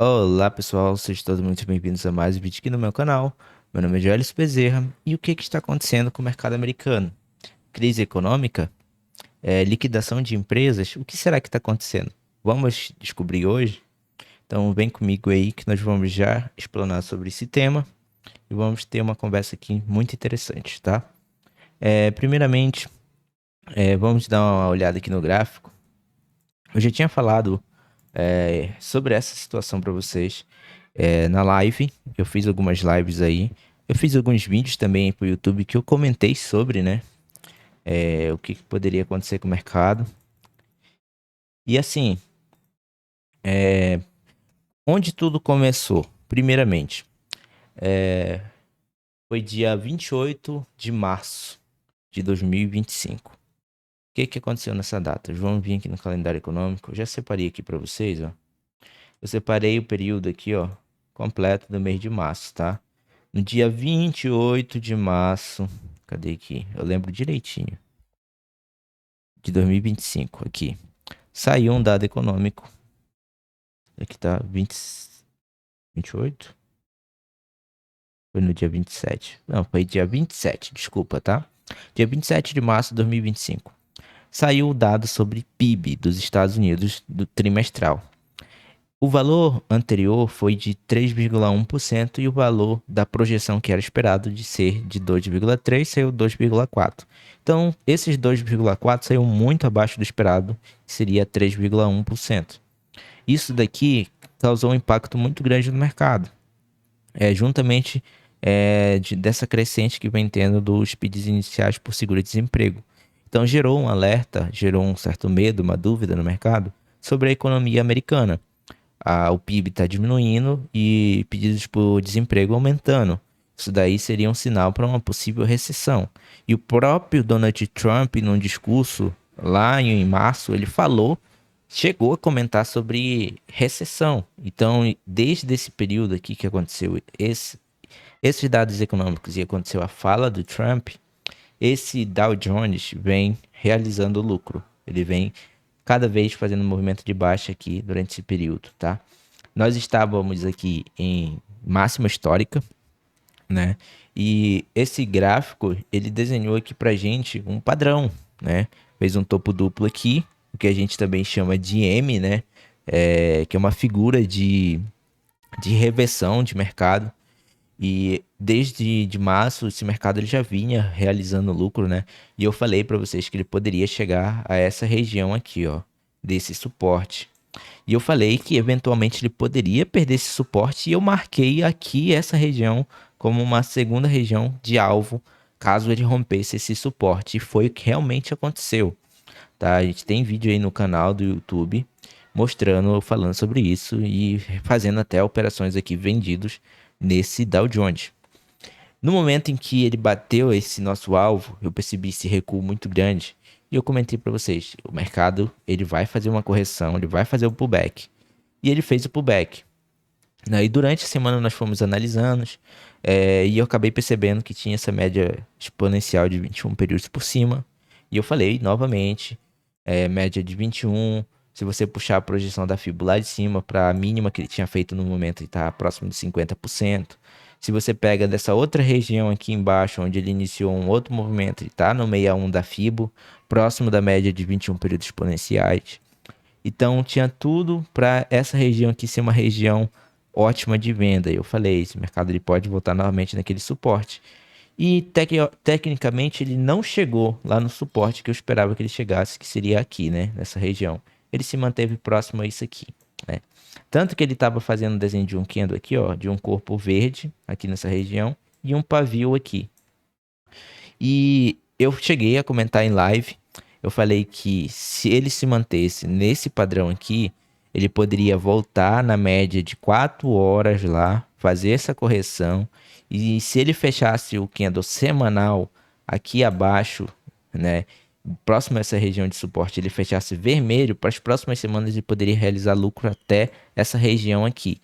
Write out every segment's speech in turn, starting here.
Olá pessoal, sejam todos muito bem-vindos a mais um vídeo aqui no meu canal. Meu nome é Joelis Bezerra e o que está acontecendo com o mercado americano? Crise econômica? Liquidação de empresas? O que será que está acontecendo? Vamos descobrir hoje? Então vem comigo aí que nós vamos já explanar sobre esse tema e vamos ter uma conversa aqui muito interessante, tá? Primeiramente, vamos dar uma olhada aqui no gráfico. Eu já tinha falado sobre essa situação para vocês na live. Eu fiz algumas lives aí. Eu fiz alguns vídeos também pro YouTube que eu comentei sobre, né? O que poderia acontecer com o mercado. E assim, onde tudo começou? Primeiramente, foi dia 28 de março de 2025. O que aconteceu nessa data? Vamos vir aqui no calendário econômico. Eu já separei aqui para vocês, ó. Eu separei o período aqui, ó, completo do mês de março, tá? No dia 28 de março, cadê aqui? Eu lembro direitinho. De 2025 aqui. Saiu um dado econômico. Aqui tá 28? Foi no dia 27. Não, foi dia 27, desculpa, tá? Dia 27 de março de 2025. Saiu o dado sobre PIB dos Estados Unidos do trimestral. O valor anterior foi de 3,1% e o valor da projeção que era esperado de ser de 2,3% saiu 2,4%. Então, esses 2,4% saiu muito abaixo do esperado, que seria 3,1%. Isso daqui causou um impacto muito grande no mercado, juntamente dessa crescente que vem tendo dos pedidos iniciais por seguro-desemprego. Então, gerou um alerta, gerou um certo medo, uma dúvida no mercado sobre a economia americana. O PIB está diminuindo e pedidos por desemprego aumentando. Isso daí seria um sinal para uma possível recessão. E o próprio Donald Trump, num discurso lá em março, ele falou, chegou a comentar sobre recessão. Então, desde esse período aqui que aconteceu esses dados econômicos e aconteceu a fala do Trump, esse Dow Jones vem realizando lucro. Ele vem cada vez fazendo um movimento de baixa aqui durante esse período, tá? Nós estávamos aqui em máxima histórica, né? E esse gráfico, ele desenhou aqui pra gente um padrão, né? Fez um topo duplo aqui, o que a gente também chama de M, né? Que é uma figura de reversão de mercado. E desde de março, esse mercado ele já vinha realizando lucro, né? E eu falei para vocês que ele poderia chegar a essa região aqui, ó, desse suporte. E eu falei que eventualmente ele poderia perder esse suporte e eu marquei aqui essa região como uma segunda região de alvo, caso ele rompesse esse suporte. E foi o que realmente aconteceu, tá? A gente tem vídeo aí no canal do YouTube mostrando, falando sobre isso e fazendo até operações aqui vendidos nesse Dow Jones. No momento em que ele bateu esse nosso alvo, eu percebi esse recuo muito grande e eu comentei para vocês, o mercado ele vai fazer uma correção, ele vai fazer o pullback. E ele fez o pullback. Né? E durante a semana nós fomos analisando e eu acabei percebendo que tinha essa média exponencial de 21 períodos por cima. E eu falei novamente, média de 21. Se você puxar a projeção da FIBO lá de cima para a mínima que ele tinha feito no momento, ele está próximo de 50%. Se você pega dessa outra região aqui embaixo, onde ele iniciou um outro movimento, ele está no 61 da FIBO, próximo da média de 21 períodos exponenciais. Então tinha tudo para essa região aqui ser uma região ótima de venda. Eu falei, esse mercado ele pode voltar novamente naquele suporte. E tecnicamente ele não chegou lá no suporte que eu esperava que ele chegasse, que seria aqui, né, nessa região. Ele se manteve próximo a isso aqui, né? Tanto que ele estava fazendo um desenho de um candle aqui, ó, de um corpo verde aqui nessa região e um pavio aqui. E eu cheguei a comentar em live, eu falei que se ele se mantesse nesse padrão aqui, ele poderia voltar na média de 4 horas lá, fazer essa correção, e se ele fechasse o candle semanal aqui abaixo, né, próximo a essa região de suporte, ele fechasse vermelho, para as próximas semanas ele poderia realizar lucro até essa região aqui.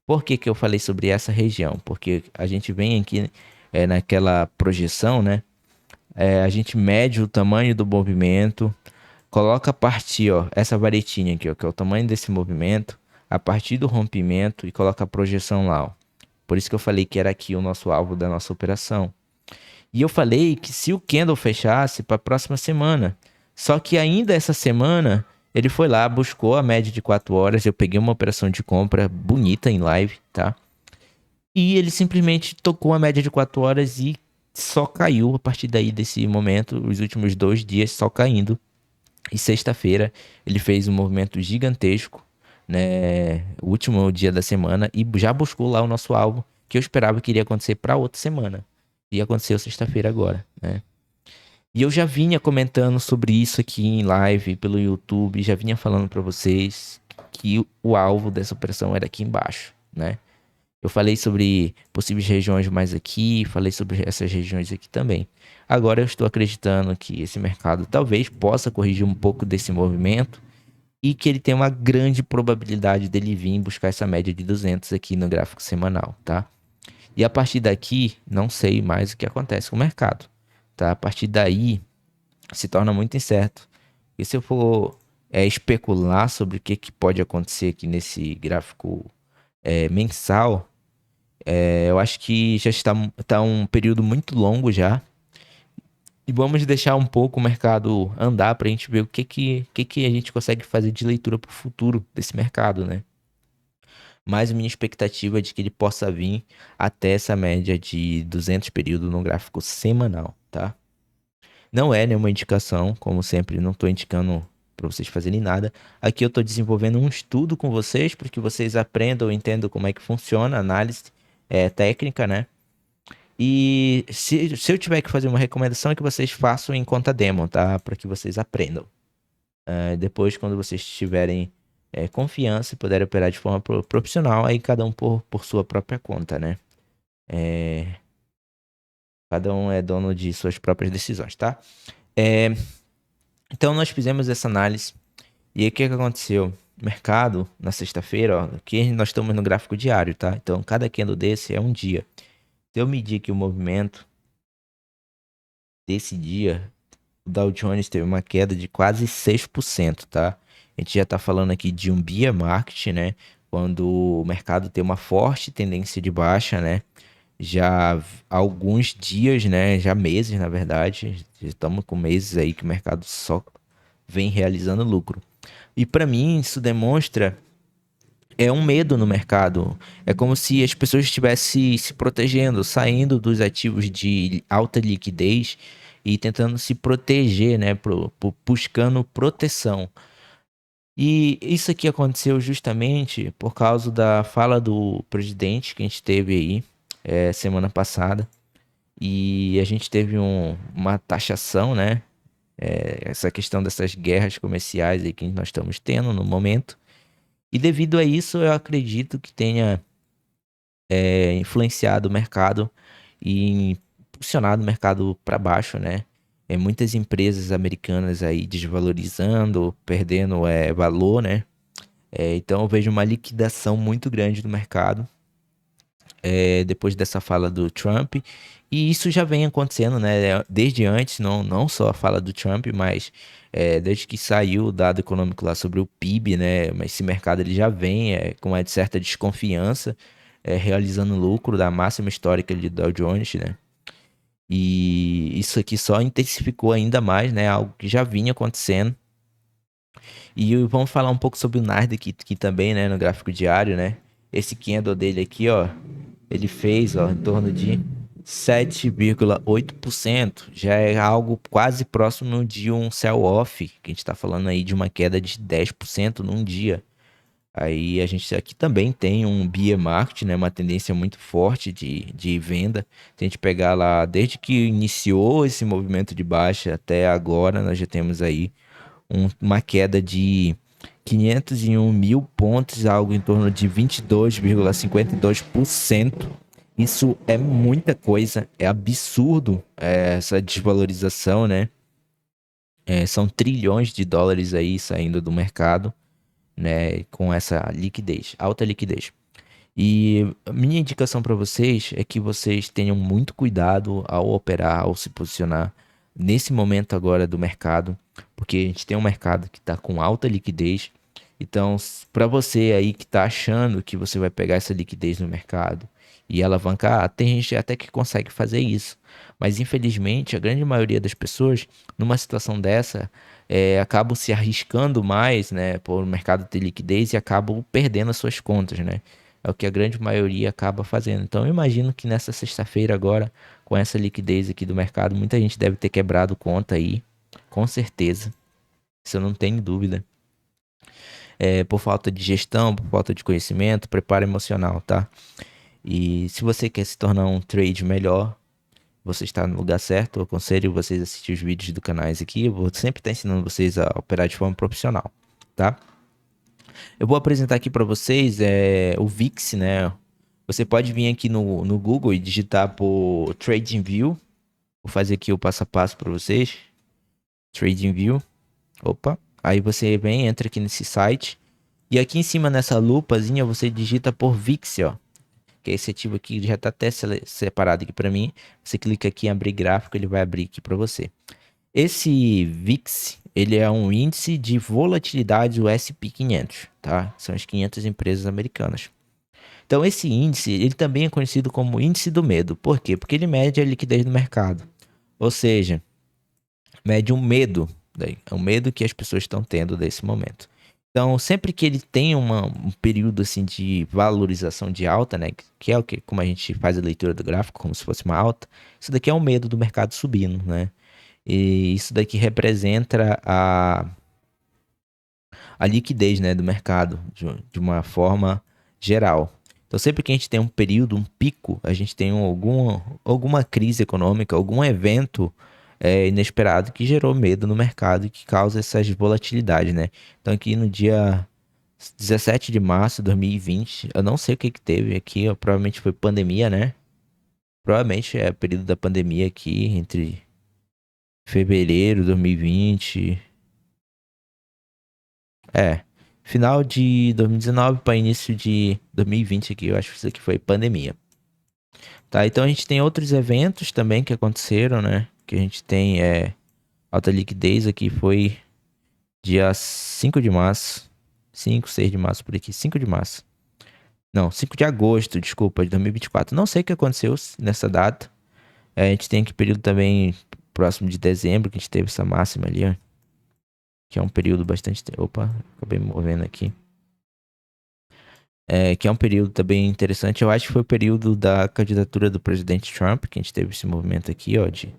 Por que que eu falei sobre essa região? Porque a gente vem aqui naquela projeção, né? A gente mede o tamanho do movimento, coloca a partir, ó, essa varetinha aqui, ó, que é o tamanho desse movimento. a partir do rompimento e coloca a projeção lá, ó. Por isso que eu falei que era aqui o nosso alvo da nossa operação. E eu falei que se o candle fechasse para a próxima semana, só que ainda essa semana ele foi lá, buscou a média de 4 horas, eu peguei uma operação de compra bonita em live, tá? E ele simplesmente tocou a média de 4 horas e só caiu a partir daí desse momento, os últimos 2 dias só caindo. E sexta-feira ele fez um movimento gigantesco, né? O último dia da semana e já buscou lá o nosso alvo, que eu esperava que iria acontecer para outra semana. E aconteceu sexta-feira agora, né? E eu já vinha comentando sobre isso aqui em live pelo YouTube, já vinha falando para vocês que o alvo dessa operação era aqui embaixo, né? Eu falei sobre possíveis regiões mais aqui, falei sobre essas regiões aqui também. Agora eu estou acreditando que esse mercado talvez possa corrigir um pouco desse movimento e que ele tem uma grande probabilidade dele vir buscar essa média de 200 aqui no gráfico semanal, tá? E a partir daqui, não sei mais o que acontece com o mercado, tá? A partir daí, se torna muito incerto. E se eu for especular sobre o que, que pode acontecer aqui nesse gráfico mensal, eu acho que já está um período muito longo já. E vamos deixar um pouco o mercado andar para a gente ver o que a gente consegue fazer de leitura para o futuro desse mercado, né? Mas a minha expectativa é de que ele possa vir até essa média de 200 períodos no gráfico semanal, tá? Não é nenhuma indicação, como sempre, não estou indicando para vocês fazerem nada. Aqui eu estou desenvolvendo um estudo com vocês para que vocês aprendam e entendam como é que funciona a análise técnica, né? E se eu tiver que fazer uma recomendação é que vocês façam em conta demo, tá? Para que vocês aprendam. Depois, quando vocês tiverem confiança e puderem operar de forma profissional, aí cada um por sua própria conta, né? Cada um é dono de suas próprias decisões, tá? Então, nós fizemos essa análise. E aí, o que aconteceu? O mercado, na sexta-feira, ó, aqui nós estamos no gráfico diário, tá? Então, cada candle desse é um dia. Se eu medir aqui o movimento desse dia, o Dow Jones teve uma queda de quase 6%, tá? A gente já tá falando aqui de um bear market, né? Quando o mercado tem uma forte tendência de baixa, né? Já há alguns dias, né? Já meses, na verdade. Já estamos com meses aí que o mercado só vem realizando lucro. E para mim isso demonstra um medo no mercado. É como se as pessoas estivessem se protegendo, saindo dos ativos de alta liquidez e tentando se proteger, né, buscando proteção. E isso aqui aconteceu justamente por causa da fala do presidente que a gente teve aí semana passada. E a gente teve uma taxação, né? Essa questão dessas guerras comerciais aí que nós estamos tendo no momento. E devido a isso, eu acredito que tenha influenciado o mercado e impulsionado o mercado para baixo, né? Muitas empresas americanas aí desvalorizando, perdendo valor, né? Então eu vejo uma liquidação muito grande do mercado depois dessa fala do Trump. E isso já vem acontecendo, né? Desde antes, não só a fala do Trump, mas desde que saiu o dado econômico lá sobre o PIB, né? Mas esse mercado ele já vem com uma certa desconfiança, realizando lucro da máxima histórica de Dow Jones, né? E isso aqui só intensificou ainda mais, né? Algo que já vinha acontecendo. E vamos falar um pouco sobre o Nasdaq que também, né? No gráfico diário, né? Esse candle dele aqui, ó. Ele fez, ó, em torno de 7,8%. Já é algo quase próximo de um sell-off, que a gente está falando aí de uma queda de 10% num dia. Aí a gente aqui também tem um bear market, né, uma tendência muito forte de venda. Se a gente pegar lá, desde que iniciou esse movimento de baixa até agora, nós já temos aí uma queda de 501 mil pontos, algo em torno de 22,52%. Isso é muita coisa, é absurdo essa desvalorização, né? São trilhões de dólares aí saindo do mercado, né? Com essa liquidez, alta liquidez. E a minha indicação para vocês é que vocês tenham muito cuidado ao operar, ao se posicionar nesse momento agora do mercado, porque a gente tem um mercado que está com alta liquidez Então, para você aí que está achando que você vai pegar essa liquidez no mercado e alavancar, tem gente até que consegue fazer isso. Mas infelizmente, a grande maioria das pessoas, numa situação dessa, acabam se arriscando mais, né, por o mercado ter liquidez e acabam perdendo as suas contas, né? É o que a grande maioria acaba fazendo. Então, eu imagino que nessa sexta-feira agora, com essa liquidez aqui do mercado, muita gente deve ter quebrado conta aí, com certeza. Isso eu não tenho dúvida. Por falta de gestão, por falta de conhecimento, preparo emocional, tá? E se você quer se tornar um trade melhor, você está no lugar certo. Eu aconselho vocês a assistir os vídeos do canais aqui. Eu vou sempre estar ensinando vocês a operar de forma profissional, tá? Eu vou apresentar aqui para vocês o VIX, né? Você pode vir aqui no Google e digitar por TradingView. Vou fazer aqui o passo a passo para vocês. TradingView. Opa. Aí você vem, entra aqui nesse site. E aqui em cima nessa lupazinha você digita por VIX, ó. Que é esse ativo aqui já está até separado aqui para mim. Você clica aqui em abrir gráfico, ele vai abrir aqui para você. Esse VIX, ele é um índice de volatilidade do S&P 500, tá? São as 500 empresas americanas. Então esse índice, ele também é conhecido como índice do medo. Por quê? Porque ele mede a liquidez do mercado. Ou seja, mede um medo, daí, é um medo que as pessoas estão tendo desse momento. Então, sempre que ele tem um período assim de valorização de alta, né, que é o que, como a gente faz a leitura do gráfico, como se fosse uma alta, isso daqui é um medo do mercado subindo, né? E isso daqui representa a liquidez, né, do mercado de uma forma geral. Então, sempre que a gente tem um período, um pico, a gente tem alguma crise econômica, algum evento inesperado que gerou medo no mercado e que causa essas volatilidades, né? Então, aqui no dia 17 de março de 2020, eu não sei o que que teve aqui, ó, provavelmente foi pandemia, né? Provavelmente é o período da pandemia aqui, entre fevereiro de 2020. É, final de 2019 para início de 2020 aqui, eu acho que isso aqui foi pandemia. Tá, então a gente tem outros eventos também que aconteceram, né? Que a gente tem alta liquidez aqui foi dia 5 de março. 5, 6 de março por aqui, 5 de março. Não, 5 de agosto, desculpa, de 2024. Não sei o que aconteceu nessa data. A gente tem aqui período também próximo de dezembro, que a gente teve essa máxima ali, ó. Que é um período bastante. Opa, acabei me movendo aqui. Que é um período também interessante. Eu acho que foi o período da candidatura do presidente Trump, que a gente teve esse movimento aqui, ó, de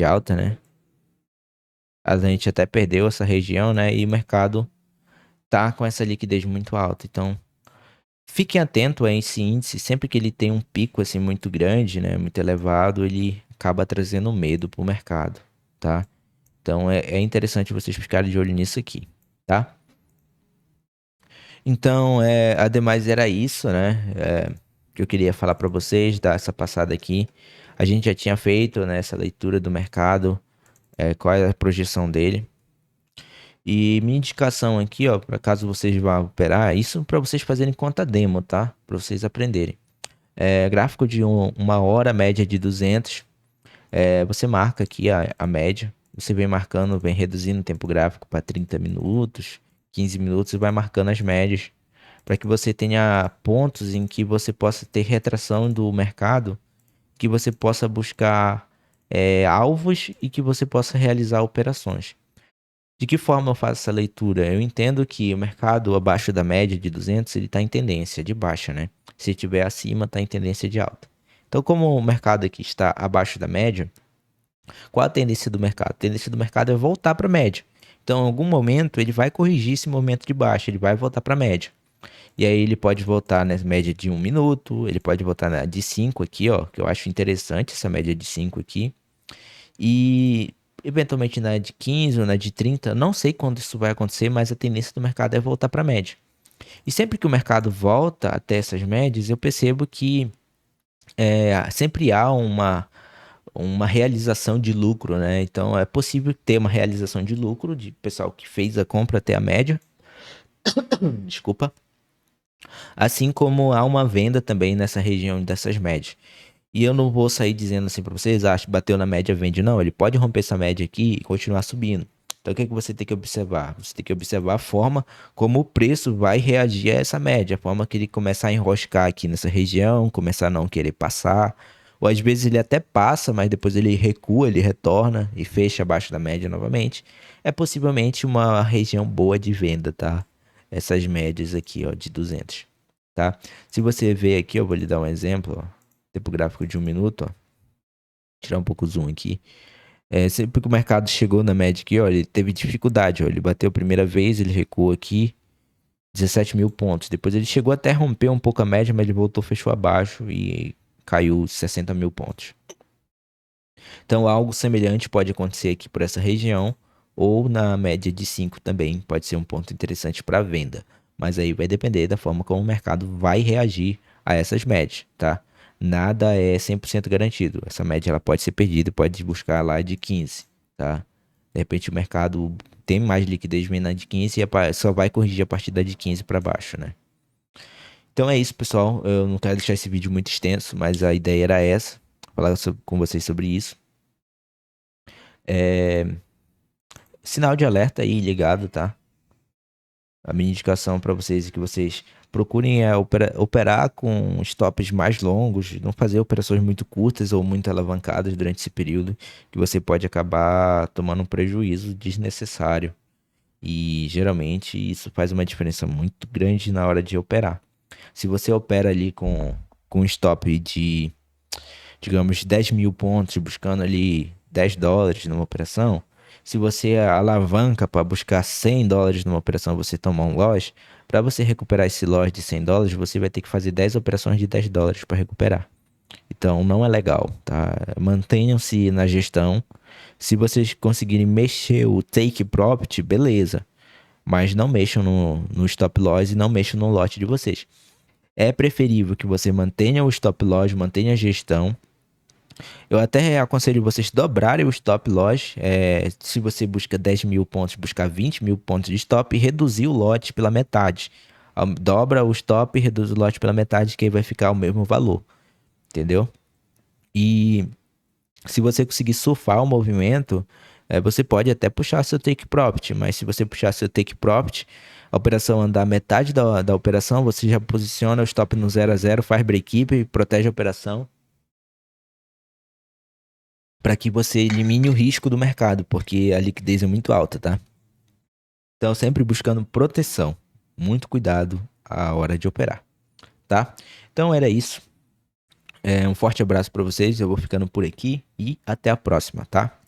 alta, né? A gente até perdeu essa região, né? E o mercado tá com essa liquidez muito alta. Então, fiquem atentos a esse índice. Sempre que ele tem um pico assim muito grande, né? Muito elevado, ele acaba trazendo medo pro mercado, tá? Então, é interessante vocês ficarem de olho nisso aqui, tá? Então, ademais era isso, né? Que eu queria falar para vocês, dar essa passada aqui. A gente já tinha feito, né, essa leitura do mercado, qual é a projeção dele. E minha indicação aqui, ó, para caso vocês vá operar, isso para vocês fazerem conta demo, tá? Para vocês aprenderem. Gráfico de uma hora, média de 200. Você marca aqui a média. Você vem marcando, vem reduzindo o tempo gráfico para 30 minutos, 15 minutos e vai marcando as médias para que você tenha pontos em que você possa ter retração do mercado, que você possa buscar alvos e que você possa realizar operações. De que forma eu faço essa leitura? Eu entendo que o mercado abaixo da média de 200 ele está em tendência de baixa, né? Se estiver acima, está em tendência de alta. Então, como o mercado aqui está abaixo da média, qual a tendência do mercado? A tendência do mercado é voltar para a média. Então, em algum momento, ele vai corrigir esse momento de baixa, ele vai voltar para a média. E aí ele pode voltar na média de 1 minuto, ele pode voltar na de 5 aqui, ó, que eu acho interessante essa média de 5 aqui. E eventualmente na de 15 ou na de 30, não sei quando isso vai acontecer, mas a tendência do mercado é voltar para a média. E sempre que o mercado volta até essas médias, eu percebo que sempre há uma realização de lucro, né? Então é possível ter uma realização de lucro de pessoal que fez a compra até a média. Desculpa. Assim como há uma venda também nessa região dessas médias. E eu não vou sair dizendo assim para vocês, bateu na média, vende. Não, ele pode romper essa média aqui e continuar subindo. Então, o que que você tem que observar? Você tem que observar a forma como o preço vai reagir a essa média, a forma que ele começar a enroscar aqui nessa região, começar a não querer passar, ou às vezes ele até passa, mas depois ele recua, ele retorna e fecha abaixo da média novamente. É possivelmente uma região boa de venda, tá? Essas médias aqui, ó, de 200, tá? Se você ver aqui, eu vou lhe dar um exemplo, ó, tempo gráfico de 1 minuto, ó, tirar um pouco o zoom aqui. Sempre que o mercado chegou na média aqui, ó, ele teve dificuldade, ó, ele bateu a primeira vez, ele recuou aqui, 17 mil pontos. Depois ele chegou até a romper um pouco a média, mas ele voltou, fechou abaixo e caiu 60 mil pontos. Então algo semelhante pode acontecer aqui por essa região, ou na média de 5 também pode ser um ponto interessante para venda. Mas aí vai depender da forma como o mercado vai reagir a essas médias, tá? Nada é 100% garantido. Essa média ela pode ser perdida, pode buscar lá de 15, tá? De repente o mercado tem mais liquidez vindo na de 15 e só vai corrigir a partir da de 15 para baixo, né? Então é isso, pessoal. Eu não quero deixar esse vídeo muito extenso, mas a ideia era essa, falar com vocês sobre isso. Sinal de alerta aí ligado, tá? A minha indicação para vocês é que vocês procurem operar com stops mais longos, não fazer operações muito curtas ou muito alavancadas durante esse período, que você pode acabar tomando um prejuízo desnecessário. E geralmente isso faz uma diferença muito grande na hora de operar. Se você opera ali com um stop de, digamos, 10 mil pontos, buscando ali $10 numa operação, se você alavanca para buscar $100 numa operação, você tomar um loss, para você recuperar esse loss de $100, você vai ter que fazer 10 operações de $10 para recuperar. Então não é legal, tá? Mantenham-se na gestão. Se vocês conseguirem mexer o take profit, beleza. Mas não mexam no stop loss e não mexam no lote de vocês. É preferível que você mantenha o stop loss, mantenha a gestão. Eu até aconselho vocês dobrarem o stop loss. Se você busca 10 mil pontos, buscar 20 mil pontos de stop e reduzir o lote pela metade. Dobra o stop e reduz o lote pela metade, que aí vai ficar o mesmo valor. Entendeu? E se você conseguir surfar o movimento, você pode até puxar seu take profit, mas se você puxar seu take profit, a operação andar metade da operação, você já posiciona o stop no 0 a 0, faz break-even, protege a operação, para que você elimine o risco do mercado, porque a liquidez é muito alta, tá? Então, sempre buscando proteção. Muito cuidado à hora de operar, tá? Então, era isso. Um forte abraço para vocês. Eu vou ficando por aqui e até a próxima, tá?